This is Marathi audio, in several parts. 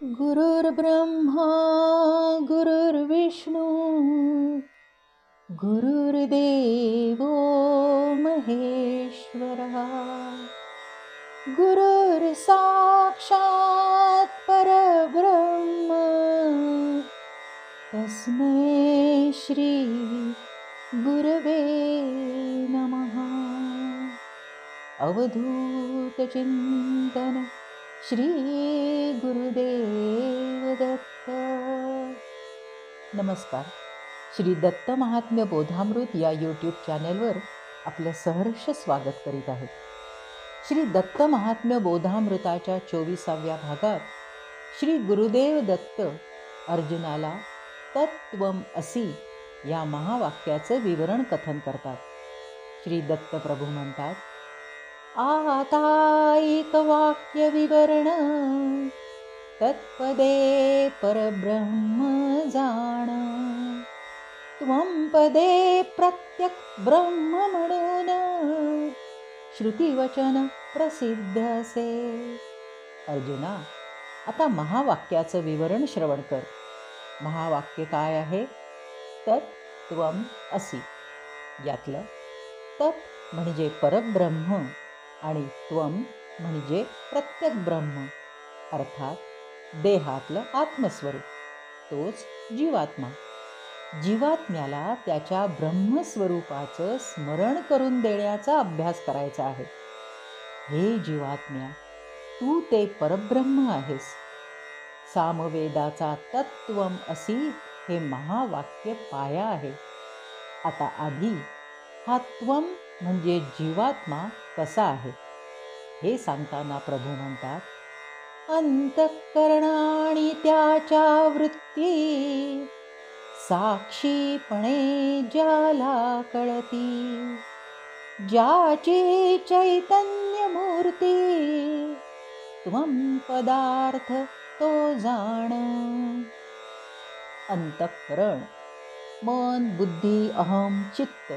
गुरुर्ब्रह्मा गुरुर्विष्णू गुरुर्देवो महेश्वरः गुरुर्साक्षात् परब्रह्म तस्मै श्री गुरवे नमः। अवधूत चिंतन श्री गुरुदेव दत्त। नमस्कार. श्री दत्त महात्म्य बोधामृत या यूट्यूब चॅनलवर आपलं सहर्ष स्वागत करीत आहे. श्री दत्त महात्म्य बोधामृताच्या 24व्या भागात श्री गुरुदेव दत्त अर्जुनाला तत्त्वम असि या महावाक्याचं विवरण कथन करतात. श्री दत्त प्रभू म्हणतात, आता एक वाक्य विवरण तत्पदे परब्रह्म जाण. त्वं पदे प्रत्यक ब्रह्म म्हणून श्रुतिवचन प्रसिद्ध असे. अर्जुना, आता महावाक्याचं विवरण श्रवण कर. महावाक्य काय आहे? तत्त्वम असि. यातलं तत् म्हणजे परब्रह्म आणि त्वम म्हणजे प्रत्यक ब्रह्म, अर्थात देहातलं आत्मस्वरूप, तोच जीवात्मा. जीवात्म्याला त्याच्या ब्रह्मस्वरूपाचं स्मरण करून देण्याचा अभ्यास करायचा आहे. हे जीवात्म्या, तू ते परब्रह्म आहेस. सामवेदाचा तत्त्वम असि हे महावाक्य पाया आहे. आता आधी हा त्वम म्हणजे जीवात्मा कसा आहे हे सांगताना प्रभू म्हणतात, अंतःकरणाने त्याच्या वृत्ती साक्षीपणे ज्याला कळती, ज्याची चैतन्य मूर्ती त्वं पदार्थ तो जाण. अंतःकरण मन, बुद्धी, अहम, चित्त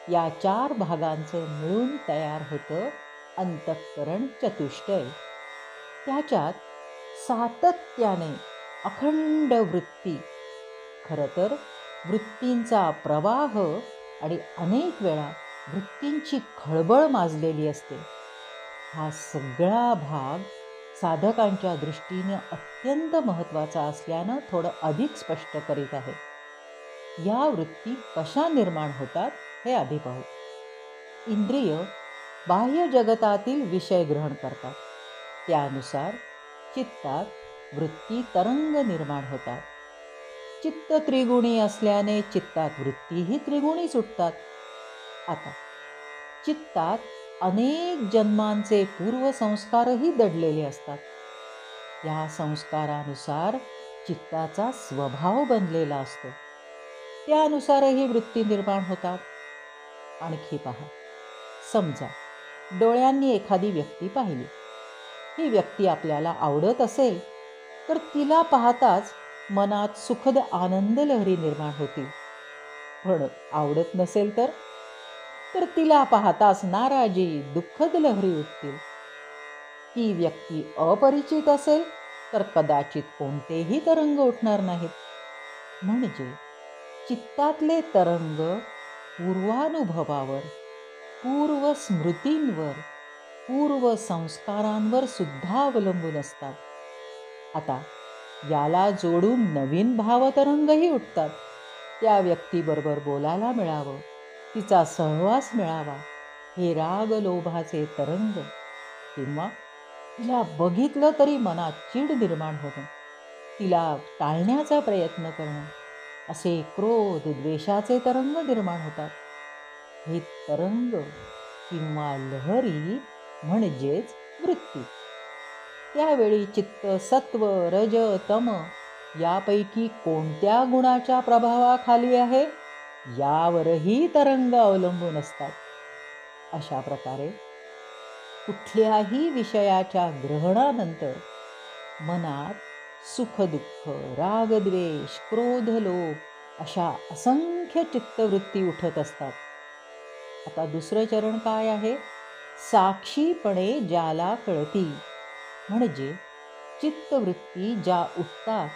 या 4 भागांचं मिळून तयार होतं अंतःकरण चतुष्टय. त्याच्यात सातत्याने अखंड वृत्ती, खरं तर वृत्तींचा प्रवाह आणि अनेक वेळा वृत्तींची खळबळ माजलेली असते. हा सगळा भाग साधकांच्या दृष्टीने अत्यंत महत्त्वाचा असल्यानं थोडं अधिक स्पष्ट करीत आहे. या वृत्ती कशा निर्माण होतात हे आधी पाहू. इंद्रिय बाह्य जगतातील विषय ग्रहण करतात. त्यानुसार चित्तात वृत्ती तरंग निर्माण होतात. चित्त त्रिगुणी असल्याने चित्तात वृत्तीही त्रिगुणी सुटतात. आता चित्तात अनेक जन्मांचे पूर्वसंस्कारही दडलेले असतात. या संस्कारानुसार चित्ताचा स्वभाव बनलेला असतो. त्यानुसारही वृत्ती निर्माण होतात. आणखी पहा, समजा डोळ्यांनी एखादी व्यक्ती पाहिली. ही व्यक्ती आपल्याला आवडत असेल तर तिला पाहताच मनात सुखद आनंद लहरी निर्माण होतील. पण आवडत नसेल तर तिला पाहताच नाराजी, दुःखद लहरी उठतील. ती व्यक्ती अपरिचित असेल तर कदाचित कोणतेही तरंग उठणार नाहीत. म्हणजे चित्तातले तरंग पूर्वानुभवावर, पूर्व स्मृतींवर, पूर्व संस्कारांवर सुद्धा अवलंबून असतात. आता याला जोडून नवीन भावतरंगही उठतात. त्या व्यक्तीबरोबर बोलायला मिळावं, तिचा सहवास मिळावा हे राग लोभाचे तरंग, किंवा तिला बघितलं तरी मनात चीड निर्माण होणं, तिला टाळण्याचा प्रयत्न करणं, असे क्रोध द्वेषाचे तरंग निर्माण होतात. हे तरंग किंवा लहरी म्हणजेच वृत्ती. त्यावेळी चित्त सत्व, रज, तम यापैकी कोणत्या गुणाच्या प्रभावाखाली आहे यावरही तरंग अवलंबून असतात. अशा प्रकारे कुठल्याही विषयाच्या ग्रहणानंतर मनात सुख-दुःख, राग-द्वेष, क्रोध-लोभ अशा असंख्य चित्तवृत्ती उठत असतात. आता दुसरं चरण काय आहे? साक्षीपणे ज्याला कळती, म्हणजे चित्तवृत्ती ज्या उठतात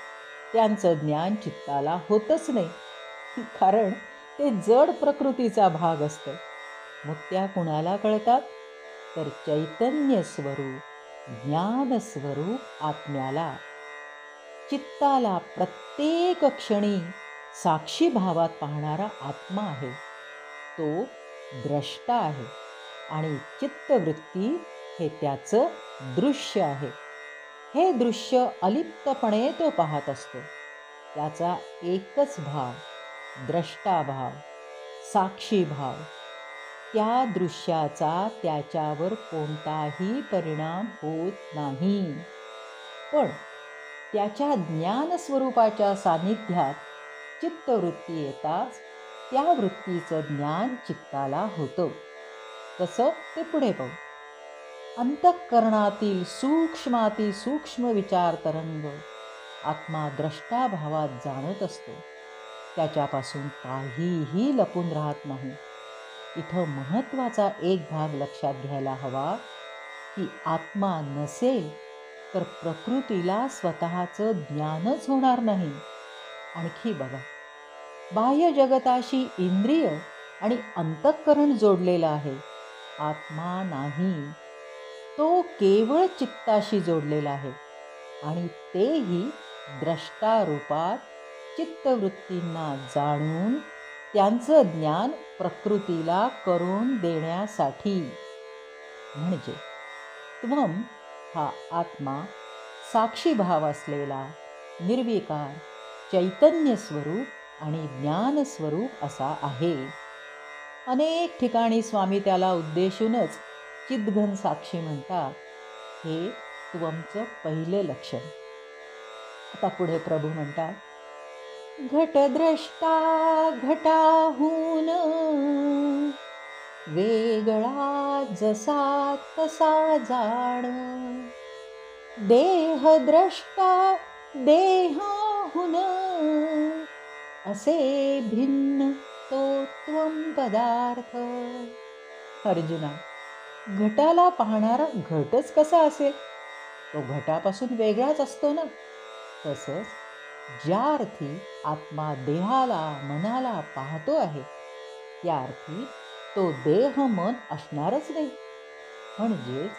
त्यांचं ज्ञान चित्ताला होतच नाही, कारण ते जड प्रकृतीचा भाग असतं. मग त्या कुणाला कळतात? तर चैतन्य स्वरूप, ज्ञान स्वरूप आत्म्याला. चित्ताला प्रत्येक क्षणी साक्षी भावात पाहणारा आत्मा आहे. तो द्रष्टा आहे आणि चित्तवृत्ती हे त्याचं दृश्य आहे. हे दृश्य अलिप्तपणे तो पाहत असतो. त्याचा एकच भाव, द्रष्टाभाव, साक्षीभाव. त्या दृश्याचा त्याच्यावर कोणताही परिणाम होत नाही. पण त्याच्या ज्ञानस्वरूपाच्या सान्निध्यात चित्तवृत्ती येताच त्या वृत्तीचं ज्ञान चित्ताला होतं. कसं ते पुढे पाहू. अंतःकरणातील सूक्ष्मातिसूक्ष्म विचार तरंग आत्मा द्रष्टाभावात जाणत असतो. त्याच्यापासून काहीही लपून राहत नाही. इथं महत्त्वाचा एक भाग लक्षात घ्यायला हवा की आत्मा नसेल तर प्रकृतीला स्वतःचं ज्ञानच होणार नाही. आणखी बघा, बाह्य जगताशी इंद्रिय आणि अंतःकरण जोडलेलं आहे, आत्मा नाही. तो केवळ चित्ताशी जोडलेला आहे आणि तेही द्रष्टारूपात चित्तवृत्तींना जाणून त्यांचं ज्ञान प्रकृतीला करून देण्यासाठी. म्हणजे त्वम हा आत्मा साक्षीभाव असलेला निर्विकार चैतन्य स्वरूप आणि ज्ञानस्वरूप असा आहे. अनेक ठिकाणी स्वामी त्याला उद्देशूनच चिद्घन साक्षी म्हणतात. हे त्वमचं पहिलं लक्षण. आता पुढे प्रभू म्हणतात, घटद्रष्टा घटाहून वेगळा जसा तसा जाण, देहद्रष्टा देहाहून असे भिन्न तो त्वम पदार्थ. अर्जुना, घटाला पाहणारा घटच कसा असेल? तो घटापासून वेगळाच असतो ना. तसंच ज्या अर्थी आत्मा देहाला मनाला पाहतो आहे त्या अर्थी तो देह मन असणारच नाही. म्हणजेच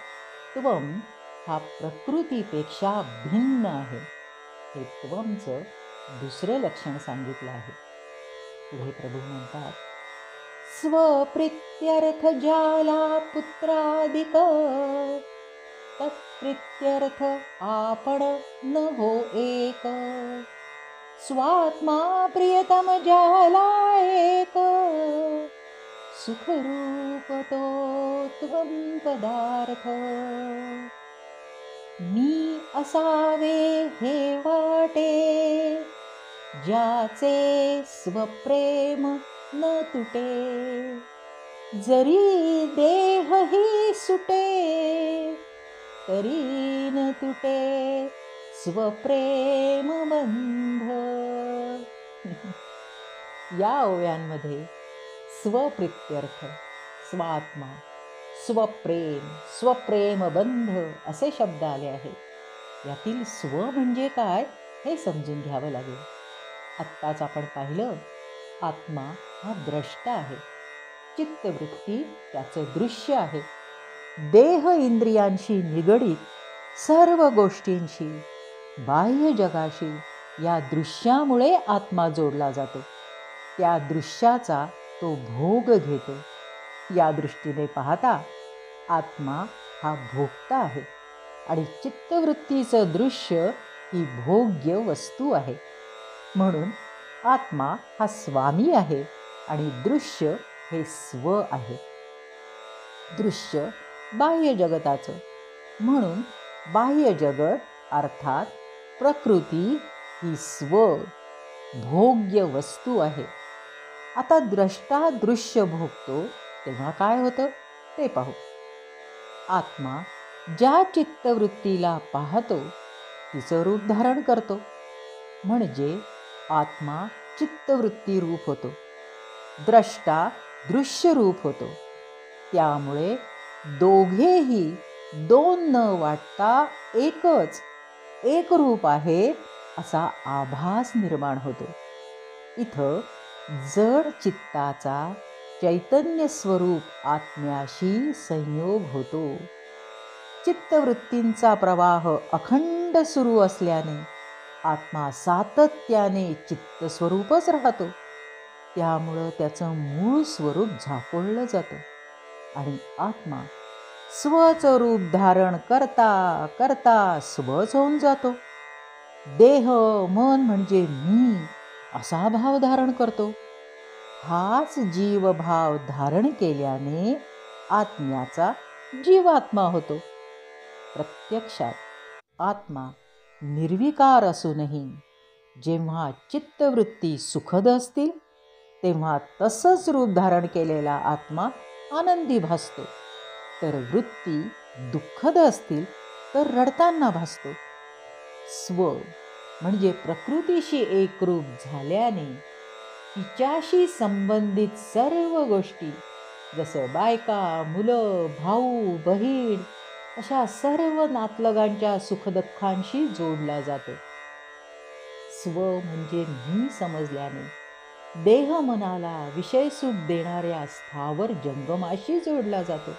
त्वम हा प्रकृतीपेक्षा भिन्न आहे. हे त्वमचं दुसरं लक्षण सांगितलं आहे. पुढे प्रभू म्हणतात, स्वप्रित्यर्थ ज्याला पुत्रादिक तत्प्रित्यर्थ आपण न हो एक, स्वात्मा प्रियतम ज्याला एक, सुखरूप तो त्वम पदार्थ. मी असावे हे वाटे ज्याचे स्वप्रेम न तुटे, जरी देह ही सुटे तरी न तुटे स्वप्रेम बंध. या ओव्यांमध्ये स्वप्रित्यर्थ, स्वात्मा, स्वप्रेम, स्वप्रेमबंध असे शब्द आले आहेत. यातील स्व म्हणजे काय हे समजून घ्यावं लागेल. आत्ताच आपण पाहिलं, आत्मा हा द्रष्टा आहे, चित्तवृत्ती त्याचं दृश्य आहे. देह इंद्रियांशी निगडीत सर्व गोष्टींशी, बाह्य जगाशी या दृश्यामुळे आत्मा जोडला जातो. त्या दृश्याचा तो भोग घेतो. या दृष्टीने पाहता आत्मा हा भोगता आहे आणि चित्तवृत्तीचं दृश्य ही भोग्य वस्तू आहे. म्हणून आत्मा हा स्वामी आहे आणि दृश्य हे स्व आहे. दृश्य बाह्य जगताचं, म्हणून बाह्य जगत अर्थात प्रकृती ही स्व भोग्य वस्तू आहे. आता द्रष्टा दृश्य भोगतो तेव्हा काय होतं ते पाहू. आत्मा ज्या चित्तवृत्तीला पाहतो तिचं रूप धारण करतो. म्हणजे आत्मा चित्तवृत्ती रूप होतो, द्रष्टा दृश्य रूप होतो. त्यामुळे दोघेही दोन न वाटता एकच एक रूप आहे असा आभास निर्माण होतो. इथं जड चित्ताचा चैतन्य स्वरूप आत्म्याशी संयोग होतो. चित्तवृत्तींचा प्रवाह अखंड सुरू असल्याने आत्मा सातत्याने चित्तस्वरूपच राहतो. त्यामुळं त्याचं मूळ स्वरूप झाकोळलं जातं आणि आत्मा स्वच रूप धारण करता करता स्वच होऊन जातो. देह मन म्हणजे मी असा भाव धारण करतो. हाच जीवभाव धारण केल्याने आत्म्याचा जीवात्मा होतो. प्रत्यक्षात आत्मा निर्विकार असूनही जेव्हा चित्तवृत्ती सुखद असतील तेव्हा तसंच रूप धारण केलेला आत्मा आनंदी भासतो, तर वृत्ती दुःखद असतील तर रडताना भासतो. स्व म्हणजे प्रकृतीशी एकरूप झाल्याने तिच्याशी संबंधित सर्व गोष्टी जसं बायका मुलं भाऊ बहीण अशा सर्व नातलगांच्या सुखदुःखांशी जोडला जातो. स्व म्हणजे मी समजल्याने देह मनाला विषयसुख देणाऱ्या स्थावर जंगमाशी जोडला जातो.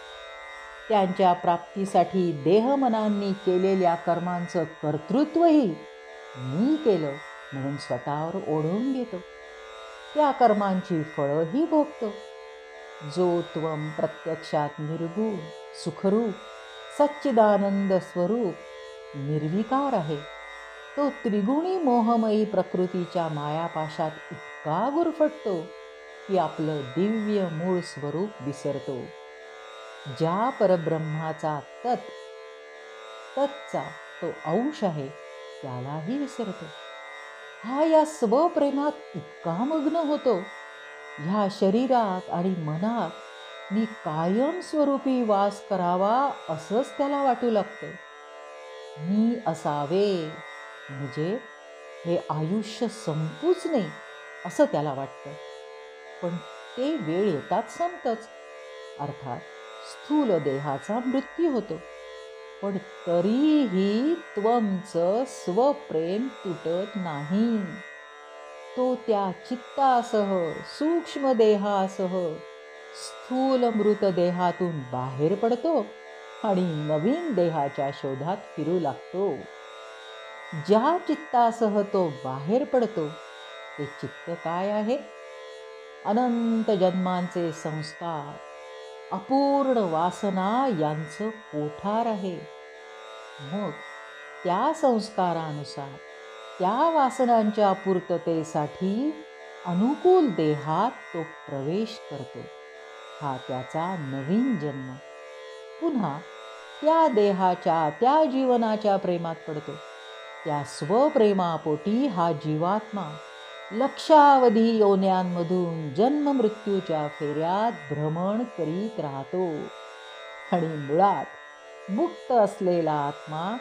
त्यांच्या प्राप्तीसाठी देहमनांनी केलेल्या कर्मांचं कर्तृत्वही मी केलं म्हणून स्वतःवर ओढवून घेतो. त्या कर्मांची फळंही भोगतो. जो त्वम प्रत्यक्षात निर्गुण सुखरूप सच्चिदानंद स्वरूप निर्विकार आहे, तो त्रिगुणी मोहमयी प्रकृतीच्या मायापाशात इतका गुरफटतो की आपलं दिव्य मूळ स्वरूप विसरतो. ज्या परब्रह्माचा तत्चा तो अंश आहे त्यालाही विसरतो. हा या स्वप्रेमात इतका मग्न होतो, ह्या शरीरात आणि मनात मी कायम स्वरूपी वास करावा असंच त्याला वाटू लागतं. मी असावे म्हणजे हे आयुष्य संपूच नाही असं त्याला वाटतं. पण ते वेळ येताच संपतंच. अर्थात स्थूल देहाचा मृत्यू होतो. पण तरीही त्वमचं स्वप्रेम तुटत नाही. तो त्या चित्तासह सूक्ष्म देहासह स्थूल मृतदेहातून बाहेर पडतो आणि नवीन देहाच्या शोधात फिरू लागतो. ज्या चित्तासह तो बाहेर पडतो ते चित्त काय आहे? अनंत जन्मांचे संस्कार, अपूर्ण वासना यांचं कोठार आहे. मग त्या संस्कारानुसार त्या वासनांच्या पूर्ततेसाठी अनुकूल देहात तो प्रवेश करतो. हा त्याचा नवीन जन्म. पुन्हा त्या देहाच्या त्या जीवनाच्या प्रेमात पडतो. त्या स्वप्रेमापोटी हा जीवात्मा लक्षावधी योन्यांमधून जन्ममृत्यूच्या फेऱ्यात भ्रमण करीत राहतो. आणि मुळात मुक्त असलेला आत्मा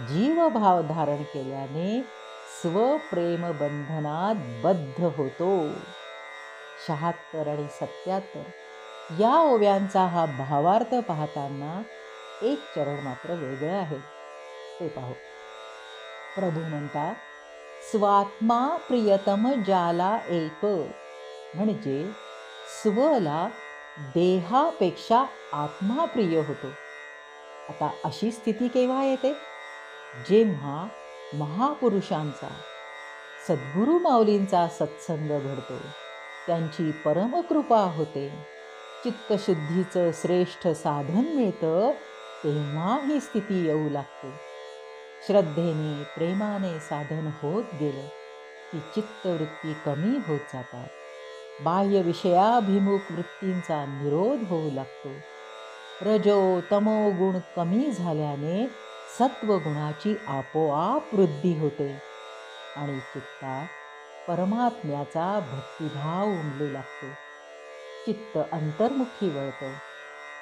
जीवभाव धारण केल्याने स्वप्रेम बंधनात बद्ध होतो. 76 आणि 77 या ओव्यांचा हा भावार्थ पाहताना एक चरण मात्र वेगळं आहे, ते पाहू. प्रभू म्हणतात, स्वात्मा प्रियतम ज्याला एक, म्हणजे स्वला देहापेक्षा आत्मा प्रिय होतो. आता अशी स्थिती केव्हा येते? जेव्हा महापुरुषांचा सद्गुरू माऊलींचा सत्संग घडतो, त्यांची परमकृपा होते, चित्तशुद्धीचं श्रेष्ठ साधन मिळतं, तेव्हा ही स्थिती येऊ लागते. श्रद्धेने प्रेमाने साधन होत गेलं की चित्तवृत्ती कमी होत जातात. बाह्य विषयाभिमुख वृत्तींचा निरोध होऊ लागतो. रजो तमो गुण कमी झाल्याने सत्वगुणाची आपोआप वृद्धी होते आणि चित्तात परमात्म्याचा भक्तिभाव उमलू लागतो. चित्त अंतर्मुखी वळतं,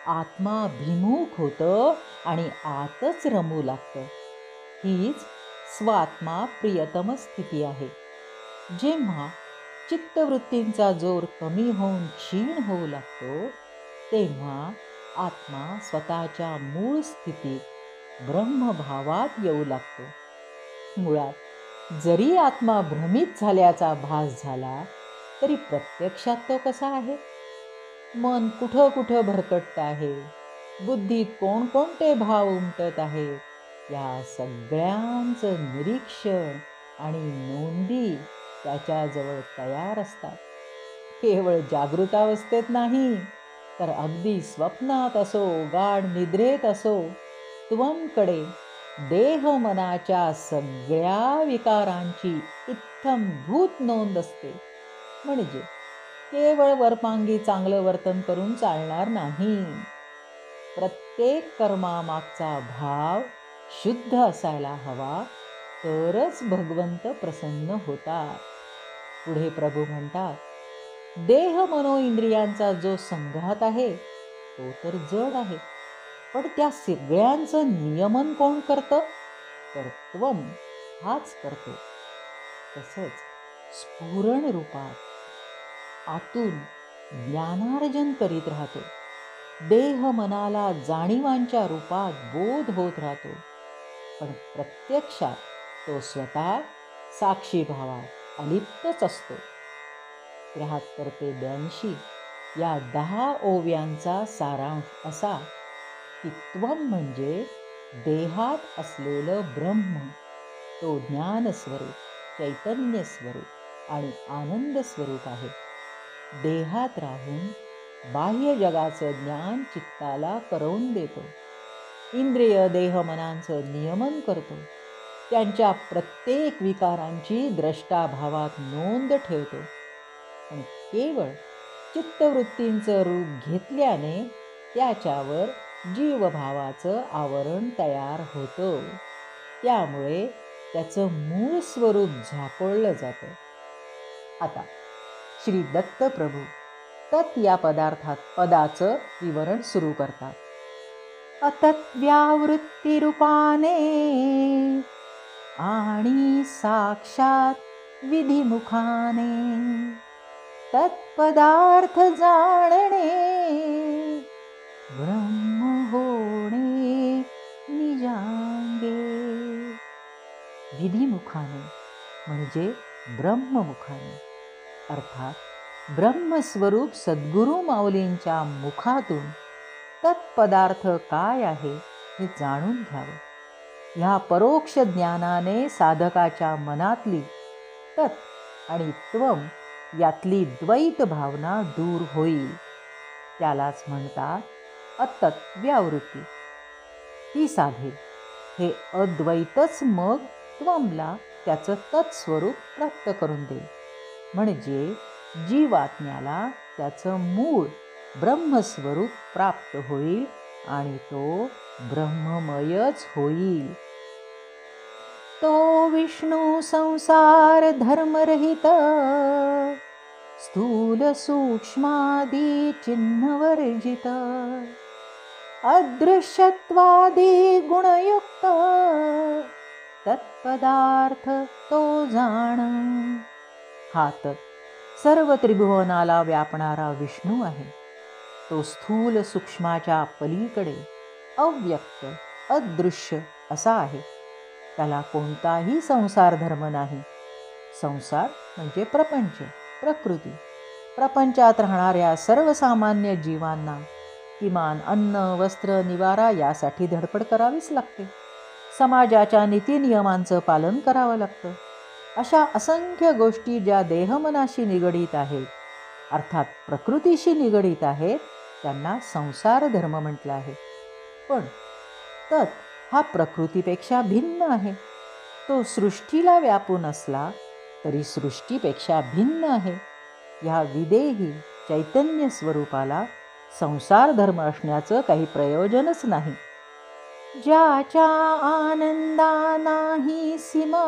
आत्माभिमुख होतं आणि आतच रमू लागतं. हीच स्वात्मा प्रियतम स्थिती आहे. जेव्हा चित्तवृत्तींचा जोर कमी होऊन क्षीण होऊ लागतो, तेव्हा आत्मा स्वतःच्या मूळ स्थितीत ब्रह्मभावात येऊ लागतो. मुळात जरी आत्मा भ्रमित झाल्याचा भास झाला तरी प्रत्यक्षात तो कसा आहे? मन कुठं कुठं भरकटत आहे, बुद्धीत कोणकोणते भाव उमटत आहेत, या सगळ्यांचं निरीक्षण आणि नोंदी त्याच्याजवळ तयार असतात. केवळ जागृतावस्थेत नाही, तर अगदी स्वप्नात असो, गाढ निद्रेत असो, त्वमकडे देह मनाच्या सगळ्या विकारांची इत्थंभूत नोंद असते. म्हणजे केवळ वरपांगी चांगलं वर्तन करून चालणार नाही. प्रत्येक कर्मामागचा भाव शुद्ध असायला हवा, तरच भगवंत प्रसन्न होतात. पुढे प्रभू म्हणतात, देह मनो इंद्रियांचा जो संघात आहे तो तर जड आहे, पण त्या सगळ्यांचं नियमन कोण करतं? तर त्वम हाच करतो. तसंच स्फुरण रूपात आतून ज्ञानार्जन करीत राहतो. देह मनाला जाणीवांच्या रूपात बोध होत राहतो, पण प्रत्यक्षात तो स्वतः साक्षी भावात अलिप्तच असतो. 73 ते 82 या 10 ओव्यांचा सारांश असा की त्वम म्हणजे देहात असलेलं ब्रह्म, तो ज्ञानस्वरूप, चैतन्य स्वरूप आणि आनंद स्वरूप आहे. देहात राहून बाह्य जगाचं ज्ञान चित्ताला करवून देतो. इंद्रिय देह मनांचं नियमन करतो. त्यांच्या प्रत्येक विकारांची द्रष्टाभावात नोंद ठेवतो. पण केवळ चित्तवृत्तींचं रूप घेतल्याने त्याच्यावर जीवभावाचं आवरण तयार होतं. त्यामुळे त्याचं मूळ स्वरूप झाकोळलं जातं. आता श्री दत्त प्रभू तत् या पदाचं विवरण सुरू करतात. अतत्व्यावृत्तिरूपाने आणि साक्षात विधिमुखाने तत्पदार्थ जाणणे, ब्रह्म होणे निजांगे. विधिमुखाने म्हणजे ब्रह्ममुखाने, अर्थात ब्रह्मस्वरूप सद्गुरू माऊलींच्या मुखातून तत्पदार्थ काय आहे हे जाणून घ्यावं. ह्या परोक्ष ज्ञानाने साधकाच्या मनातली तत् आणि त्वम यातली द्वैत भावना दूर होईल. त्यालाच म्हणतात अतत्व्यावृत्ती. ती साधेल. हे अद्वैतच मग त्वमला त्याचं तत्स्वरूप प्राप्त करून देईल. म्हणजे जीवात्म्याला त्याचं मूळ ब्रह्मस्वरूप प्राप्त होईल आणि तो ब्रह्ममयच होईल. तो विष्णू संसार धर्मरहित, स्थूल सूक्ष्मादी चिन्हवर्जित, अदृश्यत्वादी गुणयुक्त, तत्पदार्थ तो जाण. हा तत् सर्व त्रिभुवनाला व्यापणारा विष्णू आहे. तो स्थूल सूक्ष्माच्या पलीकडे अव्यक्त अदृश्य असा आहे. त्याला कोणताही संसार धर्म नाही. संसार म्हणजे प्रपंच, प्रकृती. प्रपंचात राहणाऱ्या सर्वसामान्य जीवांना किमान अन्न, वस्त्र, निवारा यासाठी धडपड करावीच लागते. समाजाच्या नीतिनियमांचं पालन करावं लागतं. अशा असंख्य गोष्टी ज्या देहमनाशी निगडीत आहेत, अर्थात प्रकृतीशी निगडीत आहेत, त्यांना संसार धर्म म्हटलं आहे. पण तत् हा प्रकृतीपेक्षा भिन्न आहे. तो सृष्टीला व्यापून असला तरी सृष्टीपेक्षा भिन्न आहे. ह्या विदेही चैतन्य स्वरूपाला संसार धर्म असण्याचं काही प्रयोजनच नाही. ज्याच्या आनंदा नाही सीमा,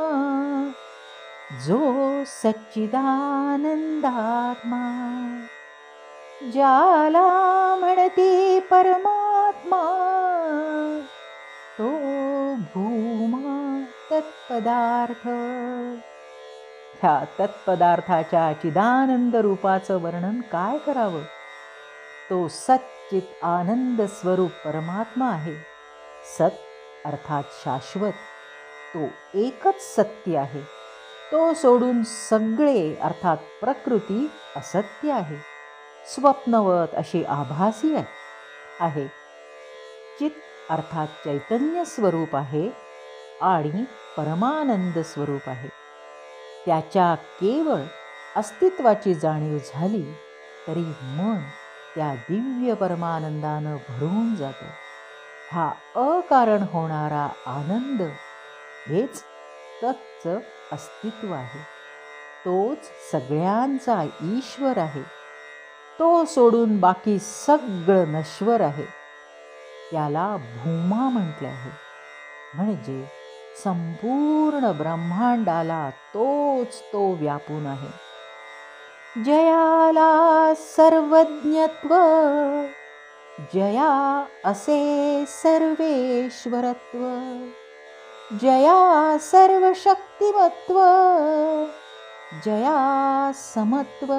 जो सच्चिदानंदात्मा, ज्याला म्हणती परमात्मा, तो भूमा तत्पदार्थ. ह्या तत्पदार्थाच्या चिदानंद रूपाचं वर्णन काय करावं? तो सच्चित आनंद स्वरूप परमात्मा आहे. सत अर्थात शाश्वत. तो एकच सत्य आहे. तो सोडून सगळे अर्थात प्रकृती असत्य आहे. स्वप्नवत अशी आभासी आहे. चित अर्थात चैतन्य स्वरूप आहे आणि परमानंद स्वरूप आहे. त्याच्या केवळ अस्तित्वाची जाणीव झाली तरी मन त्या दिव्य परमानंदानं भरून जातं. हा अकारण होणारा आनंद हेच तत्च अस्तित्व आहे. तोच सगळ्यांचा ईश्वर आहे. तो सोडून बाकी सगळं नश्वर आहे. त्याला भूमा म्हटले आहे. म्हणजे संपूर्ण ब्रह्मांडाला तोच तो व्यापून आहे. जयाला सर्वज्ञत्व, जया असे सर्वेश्वरत्व, जया सर्वशक्तिमत्व, जया समत्व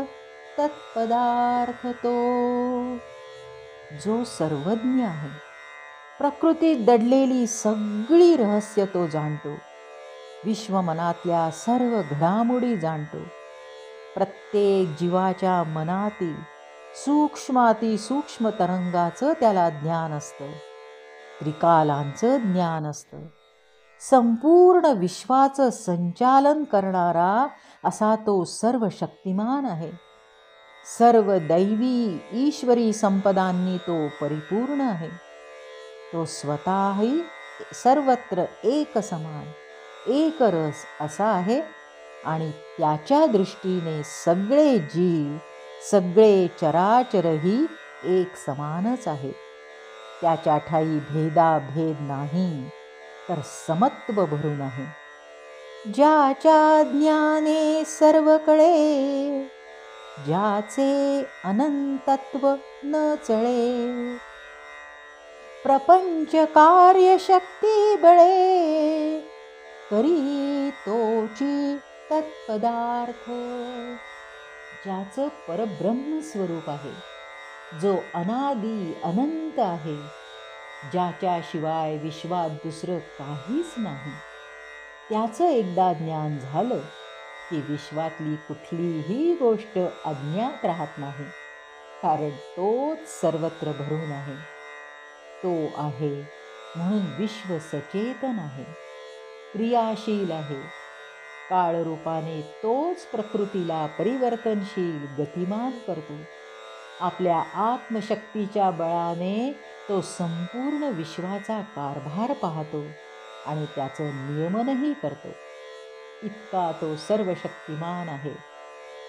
तत्पदार्थ तो. जो सर्वज्ञ आहे, प्रकृतीत दडलेली सगळी रहस्य तो जाणतो. विश्वमनातल्या सर्व घडामोडी जाणतो. प्रत्येक जीवाच्या मनातील सूक्ष्मातिसूक्ष्म तरंगाचं त्याला ज्ञान असतं. त्रिकालांचं ज्ञान असतं. संपूर्ण विश्वाचं संचालन करणारा असा तो सर्वशक्तिमान आहे. सर्व दैवी ईश्वरी संपदांनी तो परिपूर्ण आहे. तो स्वतःही सर्वत्र एक समान, एक रस असा आहे आणि त्याच्या दृष्टीने सगळे जीव, सगळे चराचरही एक समानच आहे. त्याच्या ठायी भेदाभेद नाही, तर समत्व भरून आहे. ज्याच्या ज्ञाने सर्व कळे, ज्याचे अनंतत्व न चळे, प्रपंच कार्यशक्ती बळे, करी तोची तत्पदार्थ. ज्याचं परब्रह्म स्वरूप आहे, जो अनादी अनंत आहे, ज्याच्याशिवाय विश्वात दुसरं काहीच नाही, त्याचं एकदा ज्ञान झालं की विश्वातली कुठलीही गोष्ट अज्ञात राहत नाही, कारण तोच सर्वत्र भरून आहे. तो आहे म्हणून विश्व सचेतन आहे, क्रियाशील आहे. काळरूपाने तोच प्रकृतीला परिवर्तनशील गतिमान करतो. आपल्या आत्मशक्तीच्या बळाने तो संपूर्ण विश्वाचा कारभार पाहतो आणि त्याचं नियमनही करतो. इतका तो सर्वशक्तिमान आहे.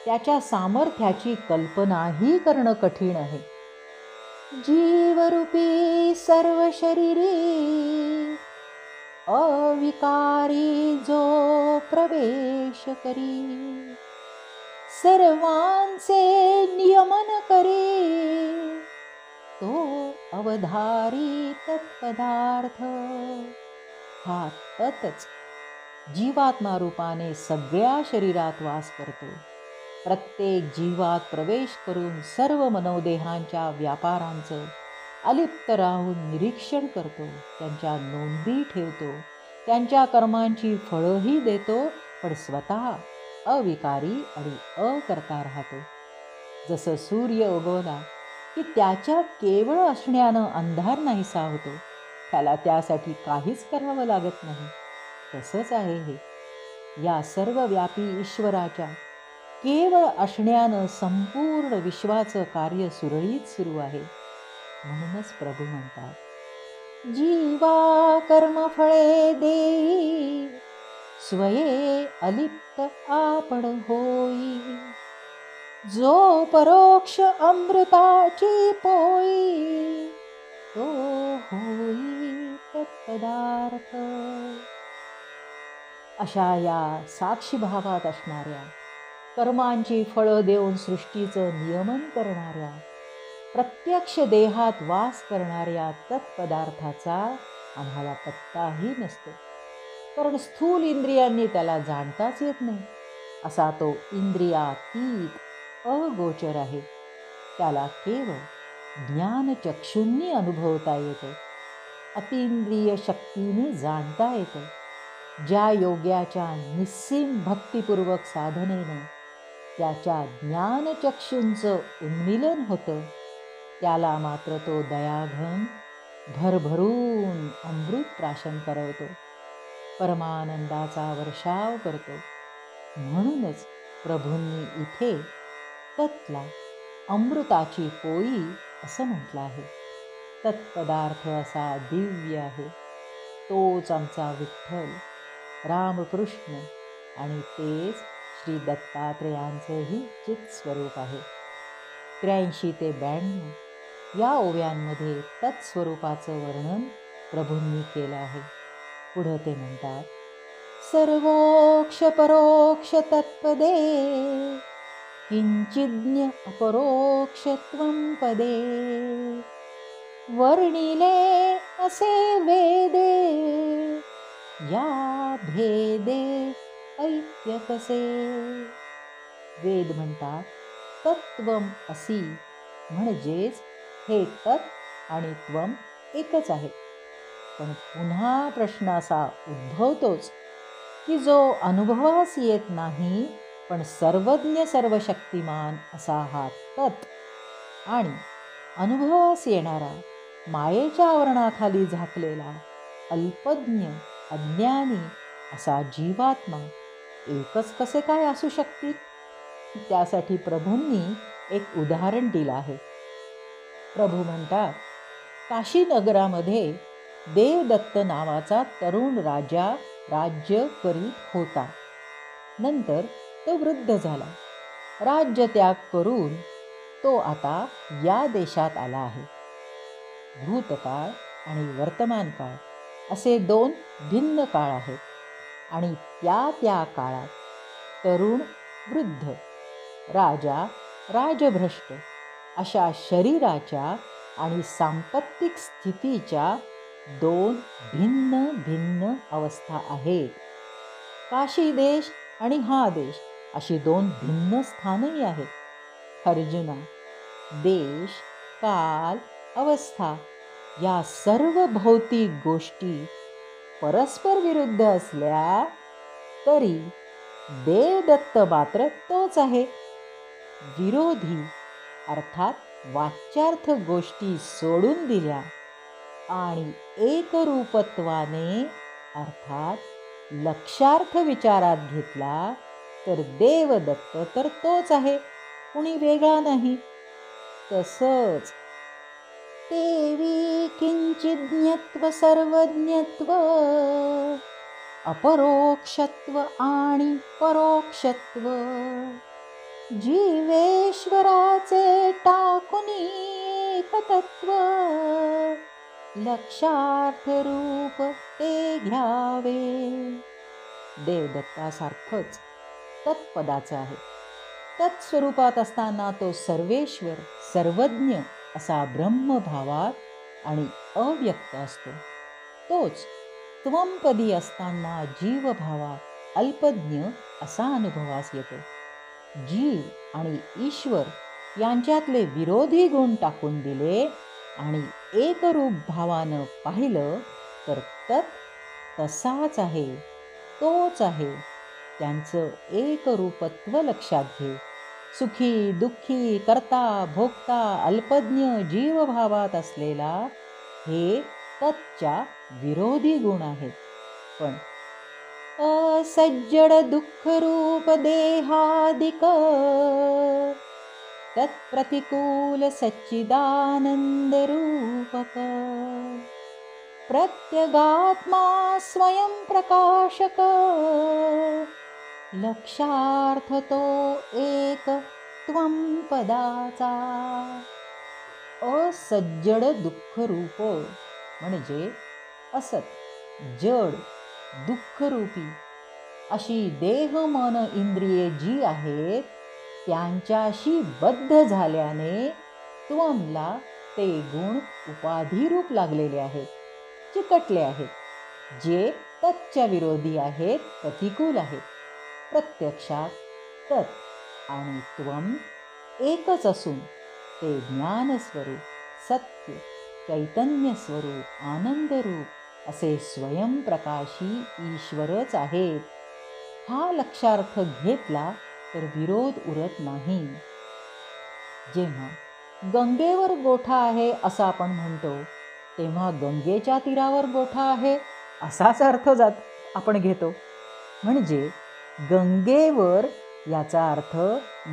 त्याच्या सामर्थ्याची कल्पनाही करणं कठीण आहे. जीवरूपी सर्व शरीरी, अविकारी जो प्रवेश करी, सर्वांचे नियमन करी, तो अवधारी तत्पदार्थ. हा ततच जीवात्मा रूपाने सगळ्या शरीरात वास करतो. प्रत्येक जीवात प्रवेश करून सर्व मनोदेहांच्या व्यापारांचं अलिप्त राहून निरीक्षण करतो. त्यांच्या नोंदी ठेवतो. त्यांच्या कर्मांची फळंही देतो, पण स्वतः अविकारी आणि अकर्ता राहतो. जसं सूर्य उगवला की त्याच्या केवळ असण्यानं अंधार नाहीसा होतो. त्याला त्यासाठी काहीच करावं लागत नाही. तसंच आहे हे. या सर्वव्यापी ईश्वराच्या केवळ असण्यानं संपूर्ण विश्वाचं कार्य सुरळीत सुरू आहे. म्हणूनच प्रभू म्हणतात, जीवा कर्मफळे देई, स्वये अलिप्त आपण होई, जो परोक्ष अमृताची पोई, तो होई तत्पदार्थ. अशा या साक्षीभावात असणाऱ्या, कर्मांची फळं देऊन सृष्टीचं नियमन करणाऱ्या, प्रत्यक्ष देहात वास करणाऱ्या तत्पदार्थाचा आम्हाला पत्ताही नसतो. कारण स्थूल इंद्रियांनी त्याला जाणताच येत नाही. असा तो इंद्रियातीत अगोचर आहे. त्याला केवळ ज्ञानचक्षूंनी अनुभवता येतं, अतींद्रिय शक्तीने जाणता येतं. ज्या योग्याच्या निस्सीम भक्तिपूर्वक साधनेनं त्याच्या ज्ञानचक्षूंचं उन्मिलन होतं, त्याला मात्र तो दयाघन भरभरून अमृत प्राशन करवतो, परमानंदाचा वर्षाव करतो. म्हणूनच प्रभूंनी इथे तत्ला अमृताची पोळी असं म्हटलं आहे. तत्पदार्थ असा दिव्य आहे. तोच आमचा विठ्ठल, रामकृष्ण आणि तेच श्री दत्तात्रेयांचंही चित स्वरूप आहे. 83 ते 92 या ओव्यांमध्ये तत्स्वरूपाचं वर्णन प्रभूंनी केलं आहे. पुढं ते म्हणतात, सर्वोक्ष परोक्ष तत्पदे किंचिज्ञ अपरोक्षत्वं पदे वर्णिले असे वेदे या भेदे ऐक्य कसे. वेद म्हणतात तत्त्वम असी, म्हणजेच हे तत् आणि त्वम एकच आहे. पण पुन्हा प्रश्न असा उद्भवतोच की जो अनुभवास येत नाही पण सर्वज्ञ सर्वशक्तिमान असा हा तत् आणि अनुभवास येणारा मायेच्या आवरणाखाली झाकलेला अल्पज्ञ अज्ञानी असा जीवात्मा एकच कसे काय असू शकतील. त्यासाठी प्रभूंनी एक उदाहरण दिलं आहे. प्रभू म्हणतात, काशी नगरामध्ये देवदत्त नावाचा तरुण राजा राज्य करीत होता. नंतर तो वृद्ध झाला. राज्य त्याग करून तो आता या देशात आला आहे. भूतकाळ आणि वर्तमान काळ असे 2 भिन्न काळ आहेत आणि त्या काळात तरुण वृद्ध, राजा राजभ्रष्ट अशा शरीराच्या आणि सांपत्तिक स्थितीच्या 2 भिन्न भिन्न अवस्था आहेत. काशी देश आणि हा देश अशी 2 भिन्न स्थानही आहेत. अर्जुना, देश, काल, अवस्था या सर्व भौतिक गोष्टी परस्पर विरुद्ध असल्या तरी देवदत्त मात्र तोच आहे. विरोधी अर्थात वाच्यार्थ गोष्टी सोडून दिल्या आणि एकरूपत्वाने अर्थात लक्षार्थ विचारात घेतला तर देवदत्त तर तोच आहे, कुणी वेगळा नाही. तसंच तेवी किंचिज्ञत्व सर्वज्ञत्व अपरोक्षत्व आणि परोक्षत्व जीवेश्वराचे टाकुनी एकतत्व लक्षार्थ रूप ते घ्यावे. देवदत्तासारखंच तत्पदाचं आहे. तत्स्वरूपात असताना तो सर्वेश्वर सर्वज्ञ असा ब्रह्मभावात आणि अव्यक्त असतो. तोच त्वंपदी असताना जीवभावात अल्पज्ञ असा अनुभवास येतो. जीव आणि ईश्वर यांच्यातले विरोधी गुण टाकून दिले आणि एकरूप भावानं पाहिलं तर तत् तसाच आहे, तोच आहे. त्यांचं एकरूपत्व लक्षात घे. सुखी दुःखी करता भोगता अल्पज्ञ जीवभावात असलेला हे तत्च्या विरोधी गुण आहेत. पण असज्जड दुःखरूप देहादिक तत्प्रतिकूल सच्चिदानंद रूपक प्रत्यगात्मा स्वयं प्रकाशक लक्षार्थ तो एक त्वं पदाचा. असज्जड दुःखरूप म्हणजे असत, जड, दुःखरूपी अशी देह मन इंद्रिये जी आहेत त्यांच्याशी बद्ध झाल्याने त्वमला ते गुण उपाधिरूप लागलेले आहेत, चिकटले आहेत, जे तत्च्या विरोधी आहेत, प्रतिकूल आहेत. प्रत्यक्षात तत् आणि त्वम एकच असून ते ज्ञानस्वरूप, सत्य, चैतन्य स्वरूप, आनंदरूप, असे स्वयंप्रकाशी ईश्वरच आहेत. हा लक्षार्थ घेतला तर विरोध उरत नाही. जेव्हा गंगेवर गोठा आहे असं आपण म्हणतो, तेव्हा गंगेच्या तीरावर गोठा आहे असाच अर्थ आपण घेतो. म्हणजे गंगेवर याचा अर्थ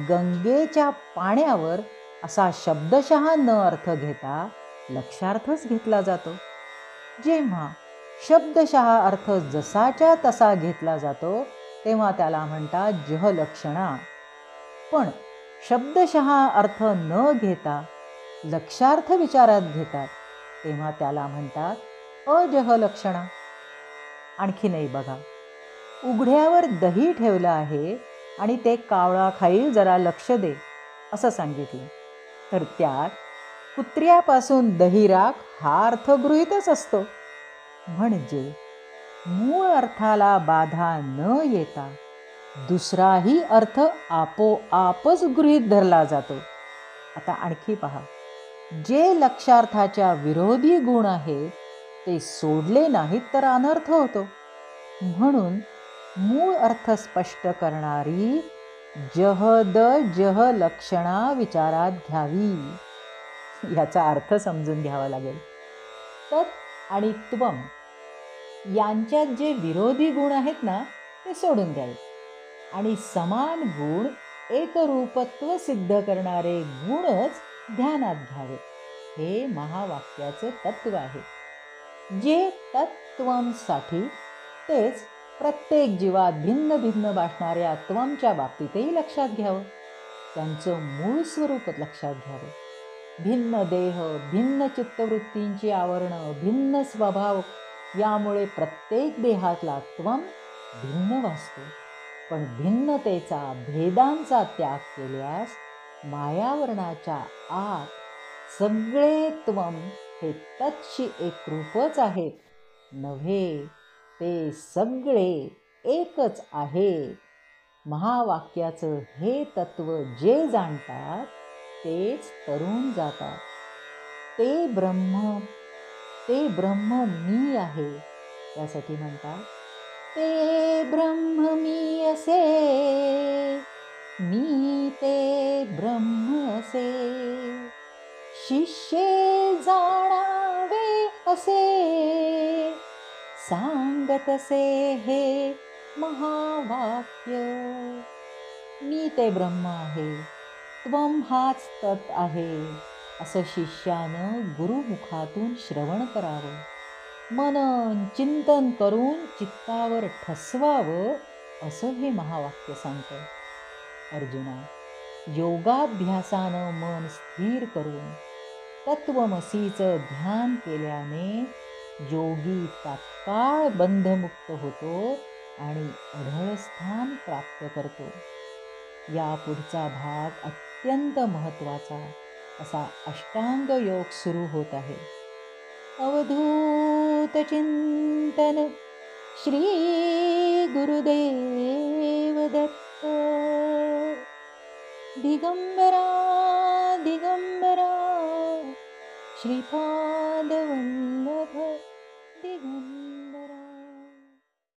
गंगेच्या पाण्यावर असा शब्दशः न अर्थ घेता लक्षार्थच घेतला जातो. जेव्हा शब्दशः अर्थ जसाच्या तसा घेतला जातो तेव्हा त्याला म्हणतात जहलक्षणा. पण शब्दशः अर्थ न घेता लक्षार्थ विचारात घेतात तेव्हा त्याला म्हणतात अजहलक्षणा. आणखीनही बघा, उघड्यावर दही ठेवलं आहे आणि ते कावळा खाईल, जरा लक्ष दे असं सांगितलं, तर त्यात कुत्र्यापासून दही राख हा अर्थ गृहीतच असतो. म्हणजे मूळ अर्थाला बाधा न येता दुसराही अर्थ आपोआपच गृहीत धरला जातो. आता आणखी पहा, जे लक्षार्थाच्या विरोधी गुण आहेत ते सोडले नाहीत तर अनर्थ होतो. म्हणून मूळ अर्थ स्पष्ट करणारी जहद जह लक्षणा विचारात घ्यावी. याचा अर्थ समजून घ्यावा लागेल. तत् आणि त्वम यांच्यात जे विरोधी गुण आहेत ना ते सोडून द्यावे आणि समान गुण एकरूपत्व सिद्ध करणारे गुणच ध्यानात घ्यावे. हे महावाक्याचं तत्व आहे. जे तत्त्वंसाठी तेच प्रत्येक जीवात भिन्न भिन्न भासणाऱ्या त्वमच्या बाबतीतही लक्षात घ्यावं. त्यांचं मूळ स्वरूप लक्षात घ्यावं. भिन्न देह, भिन्न चित्तवृत्तींची आवरणं, भिन्न स्वभाव यामुळे प्रत्येक देहातला त्वम भिन्न भासतो. पण भिन्नतेचा, भेदांचा त्याग केल्यास मायावरणाच्या आत सगळे त्वम हे तत्शी एकरूपच आहेत नव्हे, ते सगळे एकच आहे. महावाक्याचं हे तत्व जे जाणतात तेच तरुण जातात. ते ब्रह्म मी आहे यासाठी म्हणतात, ते ब्रह्म मी असे, मी ते ब्रह्म असे, शिष्ये जाणावे असे, सांगत असे हे महावाक्य. मी ते ब्रह्म आहे, त्वम हाच तत् आहे असं शिष्यानं गुरुमुखातून श्रवण करावं. मनन चिंतन करून चित्तावर ठसवावं असं हे महावाक्य सांगतं. अर्जुना, योगाभ्यासानं मन स्थिर करून तत्वमसीचं ध्यान केल्याने योगी तात्काळ बंधमुक्त होतो आणि अढळ स्थान प्राप्त करतो. या पुढचा भाग अत्यंत महत्त्वाचा असा अष्टांग योग सुरू होत आहे. अवधूत चिंतन श्री गुरुदेव दत्त. दिगंबरा दिगंबरा श्रीपाद वंदना.